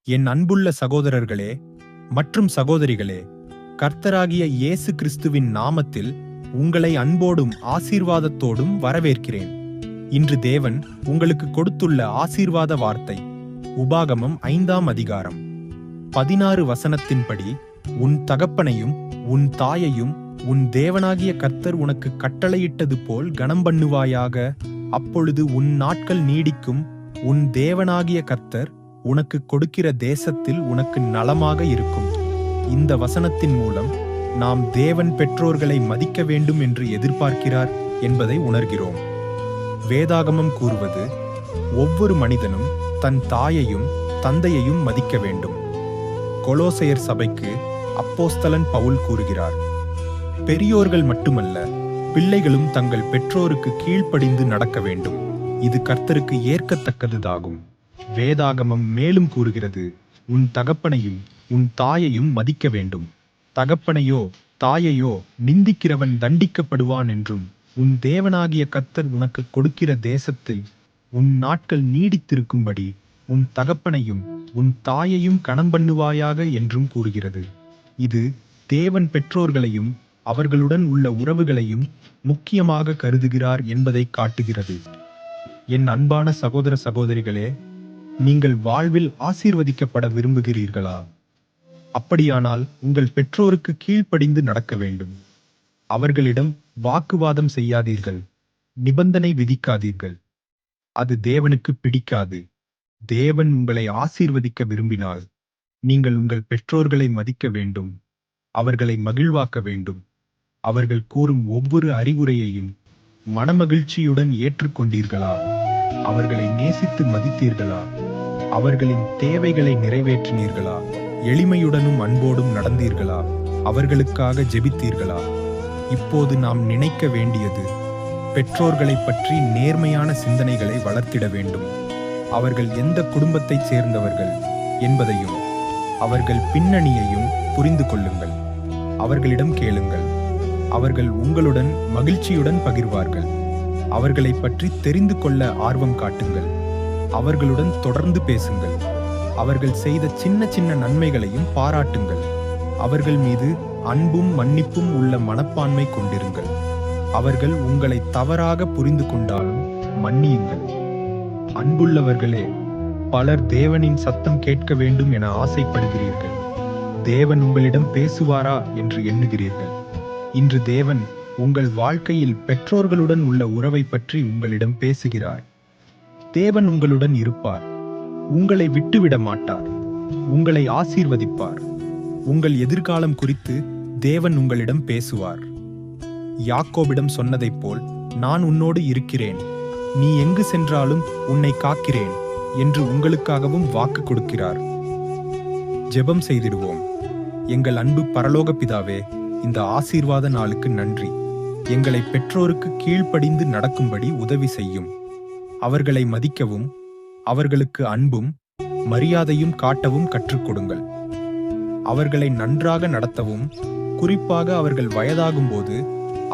என் அன்புள்ள சகோதரர்களே மற்றும் சகோதரிகளே, கர்த்தராகிய இயேசு கிறிஸ்துவின் நாமத்தில் உங்களை அன்போடும் ஆசீர்வாதத்தோடும் வரவேற்கிறேன். இன்று தேவன் உங்களுக்கு கொடுத்துள்ள ஆசீர்வாத வார்த்தை உபாகமம் 5ஆம் அதிகாரம் 16 வசனத்தின்படி, உன் தகப்பனையும் உன் தாயையும் உன் தேவனாகிய கர்த்தர் உனக்கு கட்டளையிட்டது போல் கனம் பண்ணுவாயாக. அப்பொழுது உன் நாட்கள் நீடிக்கும். உன் தேவனாகிய கர்த்தர் உனக்கு கொடுக்கிற தேசத்தில் உனக்கு நலமாக இருக்கும். இந்த வசனத்தின் மூலம் நாம் தேவன் பெற்றோர்களை மதிக்க வேண்டும் என்று எதிர்பார்க்கிறார் என்பதை உணர்கிறோம். வேதாகமம் கூறுவது, ஒவ்வொரு மனிதனும் தன் தாயையும் தந்தையையும் மதிக்க வேண்டும். கொலோசையர் சபைக்கு அப்போஸ்தலன் பவுல் கூறுகிறார், பெரியோர்கள் மட்டுமல்ல, பிள்ளைகளும் தங்கள் பெற்றோருக்கு கீழ்ப்படிந்து நடக்க வேண்டும். இது கர்த்தருக்கு ஏற்கத்தக்கதுதாகும். வேதாகமம் மேலும் கூறுகிறது, உன் தகப்பனையும் உன் தாயையும் மதிக்க வேண்டும். தகப்பனையோ தாயையோ நிந்திக்கிறவன் தண்டிக்கப்படுவான் என்றும், உன் தேவனாகிய கர்த்தர் உனக்கு கொடுக்கிற தேசத்தில் உன் நாட்கள் நீடித்திருக்கும்படி உன் தகப்பனையும் உன் தாயையும் கனம் பண்ணுவாயாக என்றும் கூறுகிறது. இது தேவன் பெற்றோர்களையும் அவர்களுடன் உள்ள உறவுகளையும் முக்கியமாக கருதுகிறார் என்பதை காட்டுகிறது. என் அன்பான சகோதர சகோதரிகளே, நீங்கள் வாழ்வில் ஆசீர்வதிக்கப்பட விரும்புகிறீர்களா? அப்படியானால் உங்கள் பெற்றோருக்கு கீழ்ப்படிந்து நடக்க வேண்டும். அவர்களிடம் வாக்குவாதம் செய்யாதீர்கள், நிபந்தனை விதிக்காதீர்கள். அது தேவனுக்கு பிடிக்காது. தேவன் உங்களை ஆசீர்வதிக்க விரும்பினால் நீங்கள் உங்கள் பெற்றோர்களை மதிக்க வேண்டும், அவர்களை மகிழ்வாக்க வேண்டும். அவர்கள் கூறும் ஒவ்வொரு அறிவுரையையும் மனமகிழ்ச்சியுடன் ஏற்றுக்கொண்டீர்களா? அவர்களை நேசித்து மதித்தீர்களா? அவர்களின் தேவைகளை நிறைவேற்றினீர்களா? எளிமையுடனும் அன்போடும் நடந்தீர்களா? அவர்களுக்காக ஜெபித்தீர்களா? இப்போது நாம் நினைக்க வேண்டியது, பெற்றோர்களை பற்றி நேர்மையான சிந்தனைகளை வளர்த்திட வேண்டும். அவர்கள் எந்த குடும்பத்தைச் சேர்ந்தவர்கள் என்பதையும் அவர்கள் பின்னணியையும் புரிந்து கொள்ளுங்கள். அவர்களிடம் கேளுங்கள். அவர்கள் உங்களுடன் மகிழ்ச்சியுடன் பகிர்வார்கள். அவர்களை பற்றி தெரிந்து கொள்ள ஆர்வம் காட்டுங்கள். அவர்களுடன் தொடர்ந்து பேசுங்கள். அவர்கள் செய்த சின்ன சின்ன நன்மைகளையும் பாராட்டுங்கள். அவர்கள் மீது அன்பும் மன்னிப்பும் உள்ள மனப்பான்மை கொண்டிருங்கள். அவர்கள் உங்களை தவறாக புரிந்து கொண்டாலும் மன்னியுங்கள். அன்புள்ளவர்களே, பலர் தேவனின் சத்தம் கேட்க வேண்டும் என ஆசைப்படுகிறீர்கள். தேவன் உங்களிடம் பேசுவாரா என்று எண்ணுகிறீர்கள். இன்று தேவன் உங்கள் வாழ்க்கையில் பெற்றோர்களுடன் உள்ள உறவை பற்றி உங்களிடம் பேசுகிறார். தேவன் உங்களுடன் இருப்பார். உங்களை விட்டுவிட மாட்டார். உங்களை ஆசீர்வதிப்பார். உங்கள் எதிர்காலம் குறித்து தேவன் உங்களிடம் பேசுவார். யாக்கோபிடம் சொன்னதைப் போல், நான் உன்னோடு இருக்கிறேன், நீ எங்கு சென்றாலும் உன்னை காக்கிறேன் என்று உங்களுக்காகவும் வாக்கு கொடுக்கிறார். ஜெபம் செய்திடுவோம். எங்கள் அன்பு பரலோக பிதாவே, இந்த ஆசீர்வாத நாளுக்கு நன்றி. எங்களை பெற்றோருக்கு கீழ்ப்படிந்து நடக்கும்படி உதவி செய்யும். அவர்களை மதிக்கவும் அவர்களுக்கு அன்பும் மரியாதையும் காட்டவும் கற்றுக் கொடுங்கள். அவர்களை நன்றாக நடத்தவும், குறிப்பாக அவர்கள் வயதாகும்போது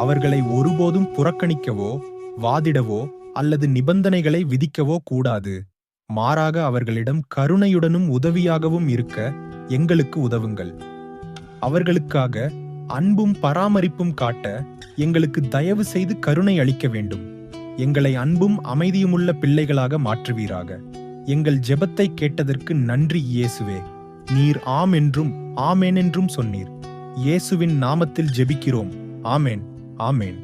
அவர்களை ஒருபோதும் புறக்கணிக்கவோ வாதிடவோ அல்லது நிபந்தனைகளை விதிக்கவோ கூடாது. மாறாக அவர்களிடம் கருணையுடனும் உதவியாகவும் இருக்க எங்களுக்கு உதவுங்கள். அவர்களுக்காக அன்பும் பராமரிப்பும் காட்ட எங்களுக்கு தயவு செய்து கருணை அளிக்க வேண்டும். எங்களை அன்பும் அமைதியுமுள்ள பிள்ளைகளாக மாற்றுவீராக. எங்கள் ஜெபத்தை கேட்டதற்கு நன்றி இயேசுவே. நீர் ஆம் என்றும் ஆமேன் என்றும் சொன்னீர். இயேசுவின் நாமத்தில் ஜெபிக்கிறோம். ஆமேன், ஆமேன்.